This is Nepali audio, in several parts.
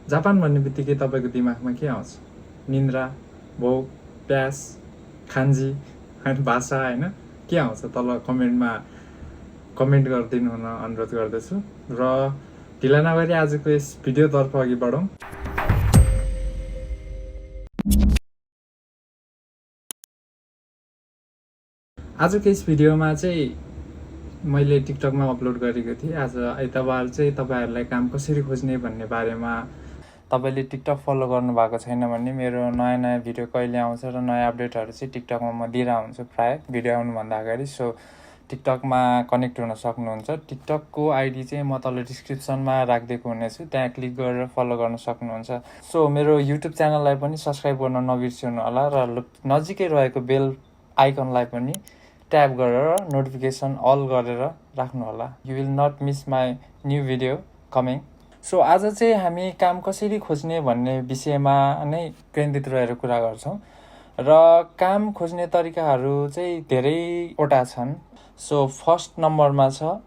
जापान भन्ने बित्तिकै तपाईँको दिमागमा के आउँछ? निन्द्रा, भोक, प्यास, खान्जी, भाषा होइन के आउँछ? तल कमेन्ट गरिदिनु हुन अनुरोध गर्दछु र ढिला नगरी आजको यस भिडियोतर्फ अघि बढौँ। आजको यस भिडियोमा चाहिँ मैले टिकटकमा अपलोड गरेको थिएँ। आज आइतबार चाहिँ तपाईँहरूलाई काम कसरी खोज्ने भन्ने बारेमा तपाईँले टिकटक फलो गर्नुभएको छैन भने मेरो नयाँ नयाँ भिडियो कहिले आउँछ र नयाँ अपडेटहरू चाहिँ टिकटकमा म दिइरहेको हुन्छु प्रायः भिडियो आउनुभन्दा अगाडि। सो टिकटकमा कनेक्ट हुन सक्नुहुन्छ। टिकटकको आइडी चाहिँ म तल डिस्क्रिप्सनमा राखिदिएको हुनेछु, त्यहाँ क्लिक गरेर फलो गर्न सक्नुहुन्छ। सो मेरो युट्युब च्यानललाई पनि सब्सक्राइब गर्न नबिर्सिनु होला र नजिकै रहेको बेल आइकनलाई पनि ट्याप गरेर नोटिफिकेसन अल गरेर राख्नु होला। You will not miss my new video coming. So आज चाहिँ हामी काम कसरी खोज्ने भन्ने विषयमा नै केन्द्रित रहेर कुरा गर्छौँ र काम खोज्ने तरिकाहरू चाहिँ धेरैवटा छन्। सो फर्स्ट नम्बरमा छ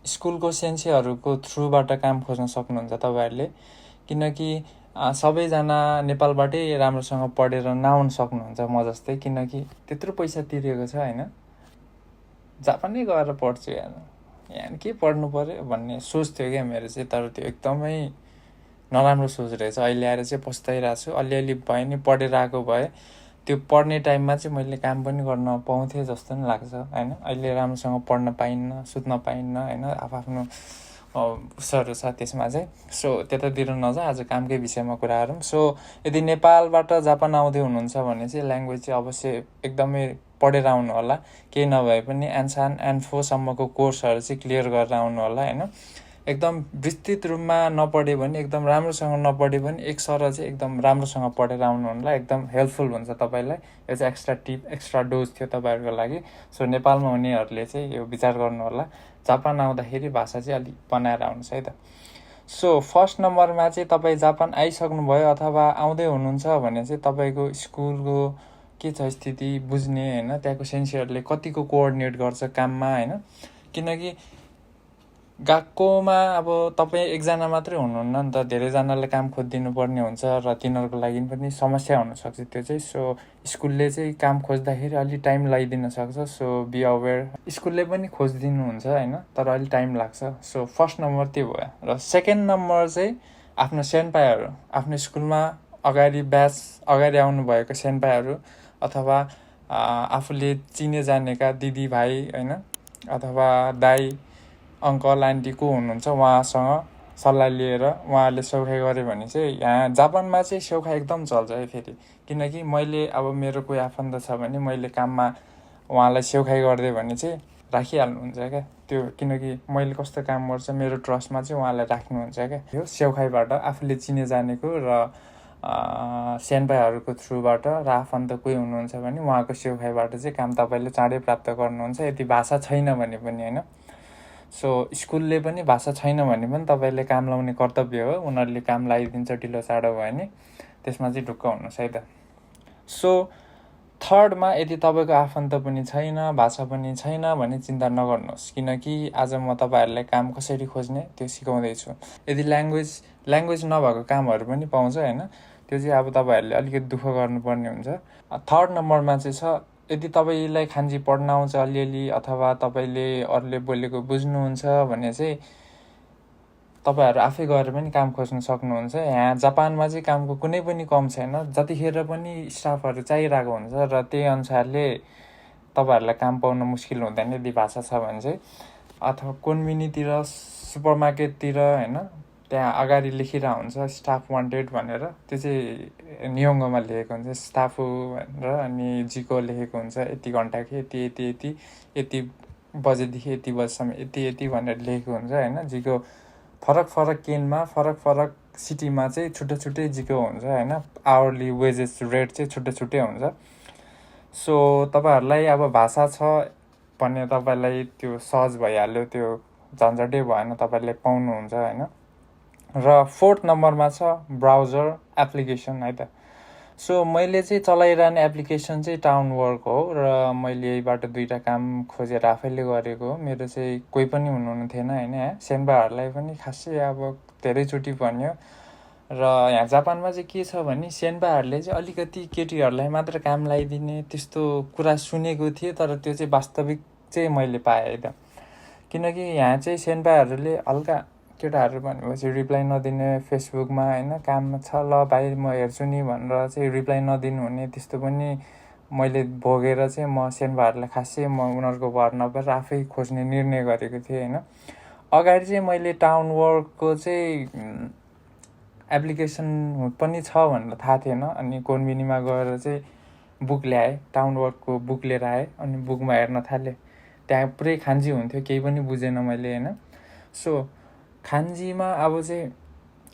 स्कुलको सेन्सेहरूको थ्रुबाट काम खोज्न सक्नुहुन्छ तपाईँहरूले, किनकि सबैजना नेपालबाटै राम्रोसँग पढेर नआउन सक्नुहुन्छ म जस्तै, किनकि त्यत्रो पैसा तिरेको छ होइन, जापानै गएर पढ्छु यहाँ के पढ्नु पऱ्यो भन्ने सोच थियो क्या मेरो चाहिँ। तर त्यो एकदमै नराम्रो सोच रहेछ। अहिले आएर चाहिँ पस्ताइरहेको छु। अलिअलि भए नि पढेर आएको भए त्यो पढ्ने टाइममा चाहिँ मैले काम पनि गर्न पाउँथेँ जस्तो नि लाग्छ होइन। अहिले राम्रोसँग पढ्न पाइन्न, सुत्न पाइन्न होइन, आफ्नो उसहरू छ त्यसमा चाहिँ। सो त्यतातिर नजा, आज कामकै विषयमा कुरा गरौँ। सो यदि नेपालबाट जापान आउँदै हुनुहुन्छ भने चाहिँ ल्याङ्ग्वेज चाहिँ अवश्य एकदमै पढेर आउनु होला। केही नभए पनि एन्सान एन्फोसम्मको कोर्सहरू चाहिँ क्लियर गरेर आउनु होला होइन। एकदम विस्तृत रूपमा नपढ्यो भने, एकदम राम्रोसँग नपढ्यो भने एक सर चाहिँ एकदम राम्रोसँग पढेर आउनु होला, एकदम हेल्पफुल हुन्छ तपाईँलाई। यो चाहिँ एक्स्ट्रा टिप, एक्स्ट्रा डोज थियो तपाईँहरूको लागि। सो नेपालमा हुनेहरूले चाहिँ यो विचार गर्नु होला, जापान आउँदाखेरि भाषा चाहिँ अलिक बनाएर आउनुहोस् है त। सो फर्स्ट नम्बरमा चाहिँ तपाईँ जापान आइसक्नुभयो अथवा आउँदै हुनुहुन्छ भने चाहिँ तपाईँको स्कुलको के छ स्थिति बुझ्ने होइन, त्यहाँको सेन्सेहरूले कतिको कोअर्डिनेट गर्छ काममा होइन। किनकि गएकोमा अब तपाईँ एकजना मात्रै हुनुहुन्न नि त, धेरैजनाले काम खोजिदिनु पर्ने हुन्छ र तिनीहरूको लागि पनि समस्या हुनसक्छ त्यो चाहिँ। सो स्कुलले चाहिँ काम खोज्दाखेरि अलिक टाइम लगाइदिन सक्छ। सो बी अवेर, स्कुलले पनि खोजिदिनुहुन्छ होइन, तर अलिक टाइम लाग्छ। सो फर्स्ट नम्बर त्यो भयो। र सेकेन्ड नम्बर चाहिँ आफ्नो सेन्पाईहरू, आफ्नो स्कुलमा अगाडि अगाडि आउनुभएको सेन्पाईहरू अथवा आफूले चिने जानेका दिदी भाइ होइन, अथवा दाई अङ्कल आन्टी को हुनुहुन्छ उहाँसँग सल्लाह लिएर उहाँहरूले सेउखाइ गऱ्यो भने चाहिँ यहाँ जापानमा चाहिँ सेउखाइ एकदम चल्छ है फेरि। किनकि मैले अब मेरो कोही आफन्त छ भने मैले काममा उहाँलाई सेउखाइ गरिदियो भने चाहिँ राखिहाल्नुहुन्छ क्या त्यो, किनकि मैले कस्तो काम गर्छ मेरो ट्रस्टमा चाहिँ उहाँलाई राख्नुहुन्छ क्या। यो सेउखाइबाट आफूले चिने जानेको र सेन्पाईहरूको थ्रुबाट र आफन्त कोही हुनुहुन्छ भने उहाँको सेउखाइबाट चाहिँ काम तपाईँले चाँडै प्राप्त गर्नुहुन्छ, यदि भाषा छैन भने पनि होइन। सो स्कुलले पनि भाषा छैन भने पनि तपाईँले काम लाउने कर्तव्य हो, उनीहरूले काम लगाइदिन्छ ढिलो चाँडो भयो भने, त्यसमा चाहिँ ढुक्क हुनुहोस् है त। सो थर्डमा यदि तपाईँको आफन्त पनि छैन, भाषा पनि छैन भने चिन्ता नगर्नुहोस्, किनकि आज म तपाईँहरूलाई काम कसरी खोज्ने त्यो सिकाउँदैछु। यदि ल्याङ्ग्वेज नभएको कामहरू पनि पाउँछ होइन, त्यो चाहिँ अब तपाईँहरूले अलिकति दुःख गर्नुपर्ने हुन्छ। थर्ड नम्बरमा चाहिँ छ यदि तपाईँलाई खान्जी पढ्न आउँछ अलिअलि अथवा तपाईँले अरूले बोलेको बुझ्नुहुन्छ भने चाहिँ तपाईँहरू आफै गएर पनि काम खोज्न सक्नुहुन्छ। यहाँ जापानमा चाहिँ कामको कुनै पनि कम छैन, जतिखेर पनि स्टाफहरू चाहिरहेको हुन्छ र त्यही अनुसारले तपाईँहरूलाई काम पाउन मुस्किल हुँदैन यदि भाषा छ भने चाहिँ। अथवा कोन्बिनीतिर, सुपरमार्केटतिर होइन, त्यहाँ अगाडि लेखिरहेको हुन्छ स्टाफ वान्टेड भनेर, त्यो चाहिँ नियोङ्गोमा लेखेको हुन्छ स्टाफ भनेर, अनि जिको लेखेको हुन्छ यति घन्टाको यति यति यति यति बजेदेखि यति बजीसम्म यति यति भनेर लेखेको हुन्छ होइन। जिको फरक केनमा फरक सिटीमा चाहिँ छुट्टै जिको हुन्छ होइन, आवरली वेजेस रेट चाहिँ छुट्टै हुन्छ। सो तपाईँहरूलाई अब भाषा छ भने तपाईँलाई त्यो सहज भइहाल्यो, त्यो झन्झटै भएन, तपाईँले पाउनुहुन्छ होइन। र फोर्थ नम्बरमा छ ब्राउजर एप्लिकेसन है त। सो मैले चाहिँ चलाइरहने एप्लिकेसन चाहिँ टाउन वर्क हो र मैले यहीबाट 2टा काम खोजेर आफैले गरेको हो। मेरो चाहिँ कोही पनि हुनुहुन्थेन होइन, सेन्पाहरूलाई पनि खासै अब धेरैचोटि भन्यो र यहाँ जापानमा चाहिँ के छ भने सेन्पाहरूले चाहिँ अलिकति केटीहरूलाई मात्र काम लगाइदिने त्यस्तो कुरा सुनेको थिएँ, तर त्यो चाहिँ वास्तविक चाहिँ मैले पाएँ त। किनकि यहाँ चाहिँ सेन्पाहरूले हल्का केटाहरू भनेपछि रिप्लाई नदिने फेसबुकमा होइन, काम छ ल भाइ म हेर्छु नि भनेर चाहिँ रिप्लाई नदिनु हुने, त्यस्तो पनि मैले भोगेर चाहिँ म सेन्पाहरूलाई खासै म उनीहरूको भर नपरेर आफै खोज्ने निर्णय गरेको थिएँ होइन। अगाडि चाहिँ मैले टाउन वर्कको चाहिँ एप्लिकेसन पनि छ भनेर थाहा थिएन, अनि कोन्बिनीमा गएर चाहिँ बुक ल्याएँ, टाउन वर्कको बुक लिएर आएँ, अनि बुकमा हेर्न थालेँ। त्यहाँ पुरै खान्जी हुन्थ्यो, केही पनि बुझेन मैले होइन। सो खान्जीमा अब चाहिँ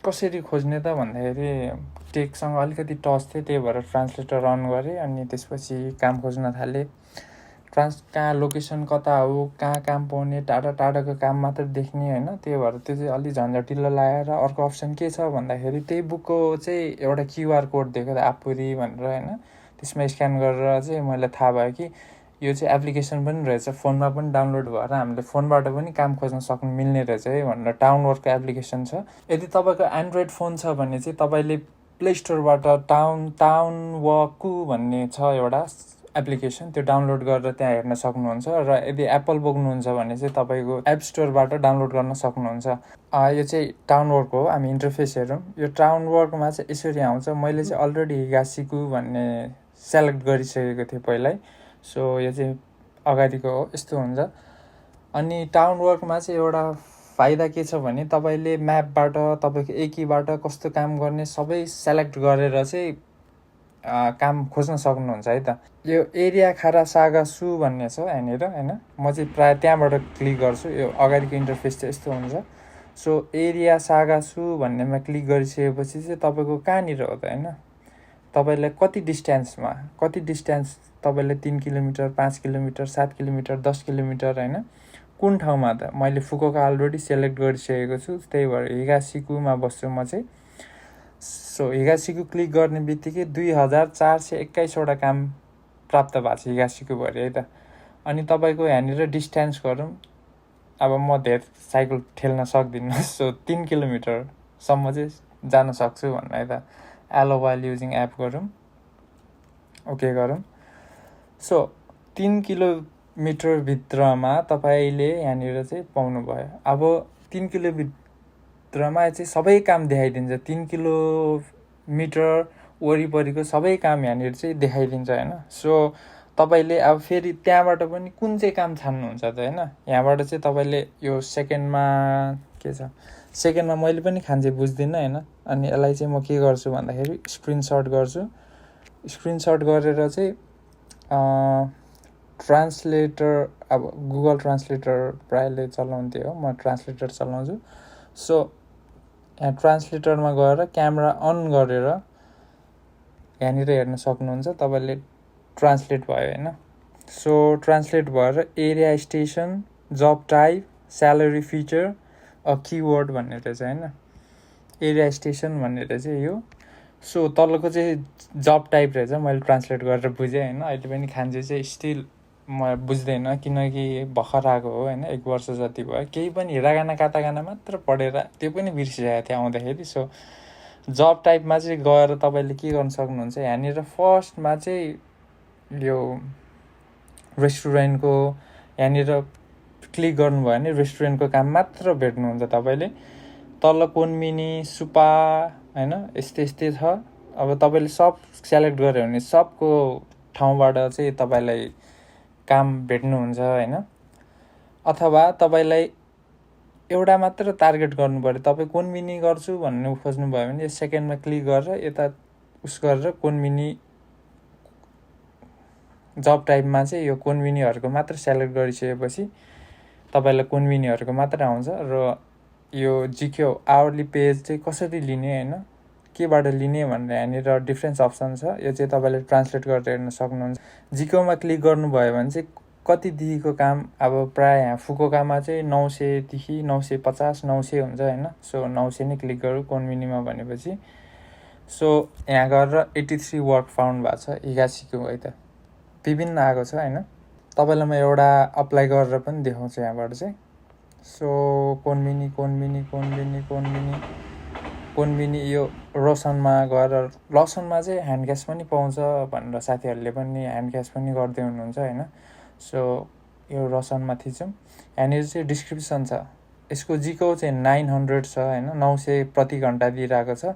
कसरी खोज्ने त भन्दाखेरि टेकसँग अलिकति टच थियो, त्यही भएर ट्रान्सलेटर अन गरेँ, अनि त्यसपछि काम खोज्न थालेँ। कहाँ लोकेसन कता हो, कहाँ काम पाउने, टाढा टाढाको काम मात्र देख्ने होइन, त्यही भएर त्यो चाहिँ अलिक झन्झटिलो लागेर अर्को अप्सन के छ भन्दाखेरि त्यही बुकको चाहिँ एउटा क्युआर कोड दिएको थियो आपुरी भनेर होइन, त्यसमा स्क्यान गरेर चाहिँ मैले थाहा भयो कि यो चाहिँ एप्लिकेसन पनि रहेछ, फोनमा पनि डाउनलोड भएर हामीले फोनबाट पनि काम खोज्न सक्नु मिल्ने रहेछ है भनेर टाउन वर्कको एप्लिकेसन छ। यदि तपाईँको एन्ड्रोइड फोन छ भने चाहिँ तपाईँले प्ले स्टोरबाट टाउन वर्कु भन्ने छ एउटा एप्लिकेसन, त्यो डाउनलोड गरेर त्यहाँ हेर्न सक्नुहुन्छ। र यदि एप्पल बोक्नुहुन्छ भने चाहिँ तपाईँको एप स्टोरबाट डाउनलोड गर्न सक्नुहुन्छ। यो चाहिँ टाउन वर्क हो। हामी इन्टरफेस हेरौँ। यो टाउन वर्कमा चाहिँ यसरी आउँछ। मैले चाहिँ अलरेडी हिगासिकु भन्ने सेलेक्ट गरिसकेको थिएँ पहिल्यै, सो यो चाहिँ अगाडिको हो, यस्तो हुन्छ। अनि टाउन वर्कमा चाहिँ एउटा फाइदा के छ भने तपाईँले म्यापबाट तपाईँको एकीबाट कस्तो काम गर्ने सबै सेलेक्ट गरेर चाहिँ काम खोज्न सक्नुहुन्छ है त। यो एरिया खारा सागा सु भन्ने छ यहाँनिर होइन, म चाहिँ प्रायः त्यहाँबाट क्लिक गर्छु। यो अगाडिको इन्टरफेस चाहिँ यस्तो हुन्छ। सो एरिया सागा सु भन्नेमा क्लिक गरिसकेपछि चाहिँ तपाईँको कहाँनिर हो त होइन, तपाईँलाई कति डिस्टेन्स तपाईँले 3 किलोमिटर, 5 किलोमिटर, 7 किलोमिटर, 10 किलोमिटर होइन, कुन ठाउँमा त मैले फुकुओका अलरेडी सेलेक्ट गरिसकेको छु, त्यही भएर हिगासिकुमा बस्छु म चाहिँ। सो हिगासिकु क्लिक गर्ने बित्तिकै 2421वटा काम प्राप्त भएको छ हिगासिकुभरि है त। अनि तपाईँको यहाँनिर डिस्टेन्स गरौँ। अब म धेरै साइकल ठेल्न सक्दिनँ, सो 3 किलोमिटरसम्म चाहिँ जान सक्छु भन्नु है त। एलो वाइल युजिङ एप गरौँ, ओके गरौँ। सो 3 किलोमिटरभित्रमा तपाईँले यहाँनिर चाहिँ पाउनुभयो। अब 3 किलोमिटरमा चाहिँ सबै काम देखाइदिन्छ। 3 किलोमिटर वरिपरिको सबै काम यहाँनिर चाहिँ देखाइदिन्छ होइन। सो तपाईँले अब फेरि त्यहाँबाट पनि कुन चाहिँ काम छान्नुहुन्छ त होइन। यहाँबाट चाहिँ तपाईँले यो सेकेन्डमा के छ, सेकेन्डमा मैले पनि खान्जे बुझ्दिनँ होइन। अनि यसलाई चाहिँ म के गर्छु भन्दाखेरि स्क्रिनसट गर्छु। स्क्रिनसट गरेर चाहिँ ट्रान्सलेटर, अब गुगल ट्रान्सलेटर प्रायःले चलाउँथ्यो हो, म ट्रान्सलेटर चलाउँछु। सो यहाँ ट्रान्सलेटरमा गएर क्यामेरा अन गरेर यहाँनिर हेर्न सक्नुहुन्छ, तपाईँले ट्रान्सलेट भयो होइन। सो ट्रान्सलेट भएर एरिया स्टेसन, जब टाइप, स्यालेरी फिचर, किवर्ड भन्ने रहेछ होइन, एरिया स्टेसन भन्ने रहेछ यो। सो तलको चाहिँ जब टाइप रहेछ, मैले ट्रान्सलेट गरेर बुझेँ होइन। अहिले पनि खान्जे चाहिँ स्टिल म बुझ्दैन, किनकि भर्खर आएको हो होइन, 1 वर्ष जति भयो। केही पनि हिरागाना कातागाना मात्र पढेर त्यो पनि बिर्सिरहेको थियो आउँदाखेरि। सो जब टाइपमा चाहिँ गएर तपाईँले के गर्न सक्नुहुन्छ, यहाँनिर फर्स्टमा चाहिँ यो रेस्टुरेन्टको यहाँनिर क्लिक गर्नुभयो भने रेस्टुरेन्टको काम मात्र भेट्नुहुन्छ तपाईँले। तल कोन्बिनी, सुपा होइन, यस्तै छ। अब तपाईँले सब सेलेक्ट गऱ्यो भने सबको ठाउँबाट चाहिँ तपाईँलाई काम भेट्नुहुन्छ होइन। अथवा तपाईँलाई एउटा मात्र टार्गेट गर्नु पऱ्यो। तपाईँ कोन्बिनी गर्छु भन्नु खोज्नुभयो भने सेकेन्डमा क्लिक गरेर यता उस गरेर कोन्बिनी जब टाइपमा चाहिँ यो कोन्बिनीहरूको मात्र सेलेक्ट गरिसकेपछि तपाईँलाई कोन्बिनीहरूको मात्र आउँछ। र यो जिक्यो आवरली पेज चाहिँ कसरी लिने होइन, केबाट लिने भनेर यहाँनिर डिफ्रेन्स अप्सन छ। यो चाहिँ तपाईँले ट्रान्सलेट गरेर हेर्न सक्नुहुन्छ। जिक्योमा क्लिक गर्नुभयो भने चाहिँ कतिदेखिको काम, अब प्रायः यहाँ फुकुओकामा चाहिँ 900देखि 950, 900 हुन्छ होइन। सो 900 नै क्लिक गरौँ कोन्बिनीमा भनेपछि। सो यहाँ गरेर 83 वर्क फाउन्ड भएको छ हिगासिकु है त, विभिन्न आएको छ होइन। तपाईँलाई म एउटा अप्लाई गरेर पनि देखाउँछु यहाँबाट चाहिँ। सो कोन्बिनी कोन्बिनी यो रोसनमा गएर लसनमा चाहिँ ह्यान्ड क्यास पनि पाउँछ भनेर साथीहरूले पनि ह्यान्ड क्यास पनि गर्दै हुनुहुन्छ होइन। सो यो रसनमा थिचौँ। यहाँनिर चाहिँ डिस्क्रिप्सन छ। यसको जिको चाहिँ 900 छ होइन, 900 प्रति घन्टा दिइरहेको छ।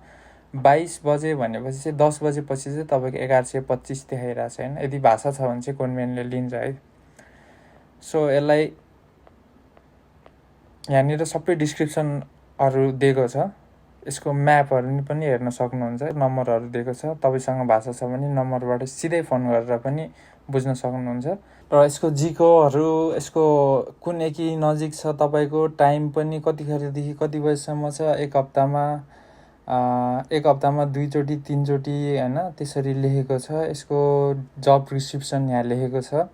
22 बजे भनेपछि चाहिँ 10 बजेपछि चाहिँ तपाईँको 1125 देखाइरहेको छ होइन। यदि भाषा छ भने चाहिँ कोन्बिनीले लिन्छ है। सो यसलाई यहाँनिर सबै डिस्क्रिप्सनहरू दिएको छ। यसको म्यापहरू पनि हेर्न सक्नुहुन्छ, नम्बरहरू दिएको छ। तपाईँसँग भाषा छ भने नम्बरबाट सिधै फोन गरेर पनि बुझ्न सक्नुहुन्छ। र यसको जिकोहरू, यसको कुन एकी नजिक छ, तपाईँको टाइम पनि कतिखेरदेखि कति बजीसम्म छ, एक हप्तामा 2 चोटि 3 चोटि होइन, त्यसरी लेखेको छ। यसको जब डिस्क्रिप्सन यहाँ लेखेको छ।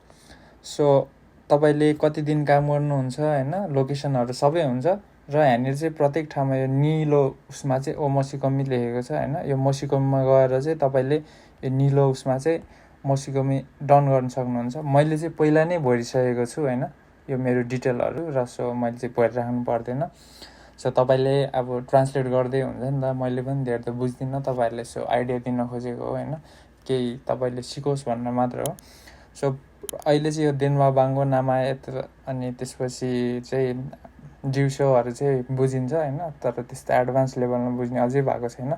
सो तपाईँले कति दिन काम गर्नुहुन्छ होइन, लोकेसनहरू सबै हुन्छ। र यहाँनिर चाहिँ प्रत्येक ठाउँमा यो निलो उसमा चाहिँ मोसिकमी लेखेको छ होइन। यो मोसिकमीमा गएर चाहिँ तपाईँले यो निलो उसमा चाहिँ मोसिकमी डन गर्न सक्नुहुन्छ। मैले चाहिँ पहिला नै भरिसकेको छु होइन, यो मेरो डिटेलहरू र। सो मैले चाहिँ भरिराख्नु पर्दैन। सो तपाईँले अब ट्रान्सलेट गर्दै हुन्छ नि त, मैले पनि धेरै त बुझ्दिनँ, तपाईँहरूले सो आइडिया दिन खोजेको हो होइन, केही तपाईँले सिकोस् भनेर मात्र हो। सो अहिले चाहिँ यो देन्वा बाङ्गो नामायत अनि त्यसपछि चाहिँ जिउसोहरू चाहिँ बुझिन्छ होइन, तर त्यस्तो एडभान्स लेभलमा बुझ्ने अझै भएको छैन।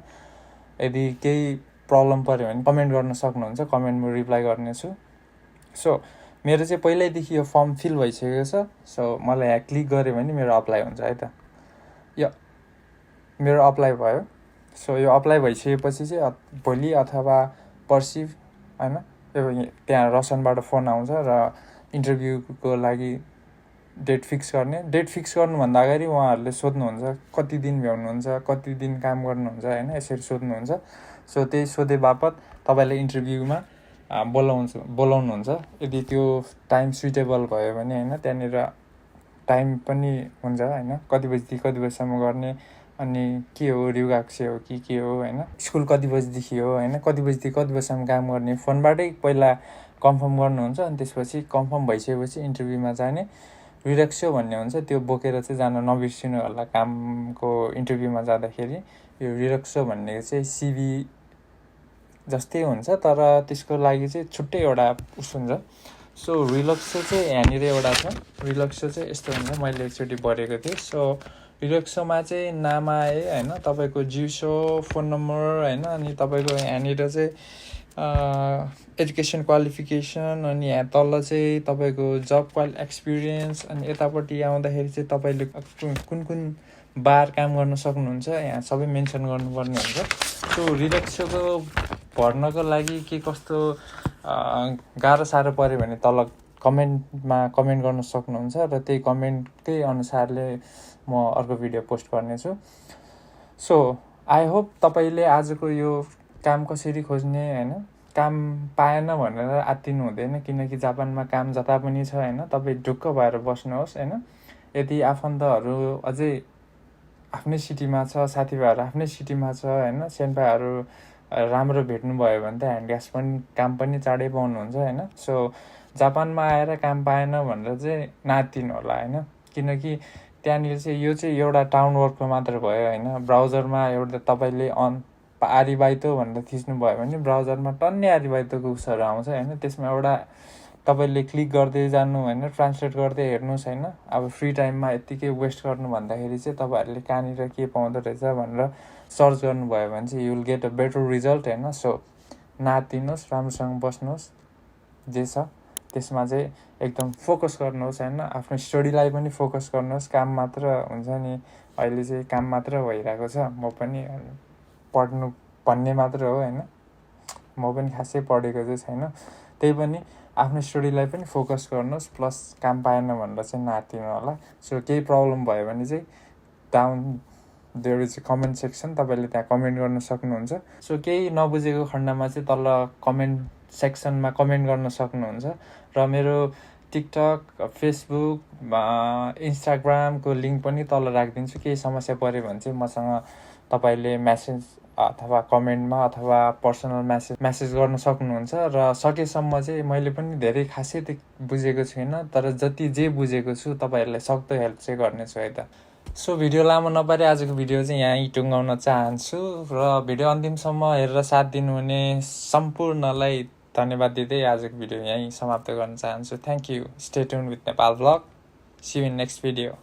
यदि केही प्रब्लम पऱ्यो भने कमेन्ट गर्न सक्नुहुन्छ, कमेन्टमा रिप्लाई गर्नेछु। सो मेरो चाहिँ पहिल्यैदेखि यो फर्म फिल भइसकेको छ। सो मलाई यहाँ क्लिक गऱ्यो भने मेरो अप्लाई हुन्छ है त। यो मेरो अप्लाई भयो। सो यो अप्लाई भइसकेपछि चाहिँ भोलि अथवा पर्सि होइन, यो त्यहाँ रसनबाट फोन आउँछ र इन्टरभ्यूको लागि डेट फिक्स गर्ने। डेट फिक्स गर्नुभन्दा अगाडि उहाँहरूले सोध्नुहुन्छ कति दिन भ्याउनुहुन्छ, कति दिन काम गर्नुहुन्छ होइन, यसरी सोध्नुहुन्छ। सो त्यही सोधे बापत तपाईँले इन्टरभ्यूमा बोलाउनुहुन्छ। यदि त्यो टाइम सुइटेबल भयो भने होइन, त्यहाँनिर टाइम पनि हुन्छ होइन, कति बजीदेखि कति बजीसम्म गर्ने, अनि के हो रिउगाक्से हो कि के हो होइन, स्कुल कति बजीदेखि हो होइन, कति बजीदेखि कति बजीसम्म काम गर्ने, फोनबाटै पहिला कन्फर्म गर्नुहुन्छ। अनि त्यसपछि कन्फर्म भइसकेपछि इन्टरभ्यूमा जाने। रिडक्सो भन्ने हुन्छ, त्यो बोकेर चाहिँ जान नबिर्सिनु होला कामको इन्टरभ्यूमा जाँदाखेरि। यो रिडक्सो भन्ने चाहिँ सिभी जस्तै हुन्छ, तर त्यसको लागि चाहिँ छुट्टै एउटा उस हुन्छ। सो रिलक्सो चाहिँ यहाँनिर एउटा छ। रिलक्सो चाहिँ यस्तो हुन्छ, मैले एकचोटि पढेको थिएँ। सो रिलक्सोमा चाहिँ नाम आए होइन, तपाईँको जिउसो, फोन नम्बर होइन, अनि तपाईँको यहाँनिर चाहिँ एजुकेसन क्वालिफिकेसन, अनि यहाँ तल चाहिँ तपाईँको जब एक्सपिरियन्स, अनि यतापट्टि आउँदाखेरि चाहिँ तपाईँले कुन कुन बार काम गर्न सक्नुहुन्छ यहाँ सबै मेन्सन गर्नुपर्ने हुन्छ। सो रिलक्सोको भर्नको लागि के कस्तो गाह्रो साह्रो पऱ्यो भने तल कमेन्टमा कमेन्ट गर्न सक्नुहुन्छ, र त्यही कमेन्टकै अनुसारले म अर्को भिडियो पोस्ट गर्नेछु। सो आई होप तपाईँले आजको यो काम कसरी खोज्ने होइन, काम पाएन भनेर आत्तिनु हुँदैन, किनकि जापानमा काम जता पनि छ होइन। तपाईँ ढुक्क भएर बस्नुहोस् होइन। यदि आफन्तहरू अझै आफ्नै सिटीमा छ, साथीभाइहरू आफ्नै सिटीमा छ होइन, सेन्पाहरू राम्रो भेट्नुभयो भने त ह्यान्ड क्यास पनि काम पनि चाँडै पाउनुहुन्छ होइन। सो जापानमा आएर काम पाएन भनेर चाहिँ नातिनु होला होइन, किनकि त्यहाँनिर चाहिँ यो चाहिँ एउटा टाउन वर्कको मात्र भयो होइन। ब्राउजरमा एउटा तपाईँले आरिबाइतो भनेर थिच्नुभयो भने ब्राउजरमा टन्नै आरिबाइतोको उसहरू आउँछ होइन। त्यसमा एउटा तपाईँले क्लिक गर्दै जानु होइन, ट्रान्सलेट गर्दै हेर्नुहोस् होइन। अब फ्री टाइममा यत्तिकै वेस्ट गर्नु भन्दाखेरि चाहिँ तपाईँहरूले कहाँनिर के पाउँदो रहेछ भनेर सर्च गर्नुभयो भने चाहिँ you will get a better result होइन। सो नातिनुहोस्, राम्रोसँग बस्नुहोस्, जे छ त्यसमा चाहिँ एकदम फोकस गर्नुहोस् होइन। आफ्नो स्टडीलाई पनि फोकस गर्नुहोस्, काम मात्र हुन्छ नि अहिले चाहिँ काम मात्र भइरहेको छ। म पनि पढ्नु भन्ने मात्र हो होइन, म पनि खासै पढेको चाहिँ छैन। त्यही पनि आफ्नो स्टडीलाई पनि फोकस गर्नुहोस्, प्लस काम पाएन भनेर चाहिँ नातिनु होला। सो केही प्रब्लम भयो भने चाहिँ down there is comment section, तपाईँले त्यहाँ कमेन्ट गर्न सक्नुहुन्छ। सो केही नबुझेको खण्डमा चाहिँ तल कमेन्ट सेक्सनमा कमेन्ट गर्न सक्नुहुन्छ। र मेरो टिकटक, फेसबुक, इन्स्टाग्रामको लिङ्क पनि तल राखिदिन्छु। केही समस्या पऱ्यो भने चाहिँ मसँग तपाईँले म्यासेज अथवा कमेन्टमा अथवा पर्सनल म्यासेज गर्न सक्नुहुन्छ। र सकेसम्म चाहिँ मैले पनि धेरै खासै त बुझेको छुइनँ, तर जति जे बुझेको छु तपाईँहरूलाई सक्दो हेल्प चाहिँ गर्नेछु है त। सो भिडियो लामो नपारे आजको भिडियो चाहिँ यहीँ टुङ्गाउन चाहन्छु र भिडियो अन्तिमसम्म हेरेर साथ दिनुहुने सम्पूर्णलाई धन्यवाद दिँदै आजको भिडियो यहीँ समाप्त गर्न चाहन्छु। Thank you. Stay tuned with Nepal vlog. See you in next video.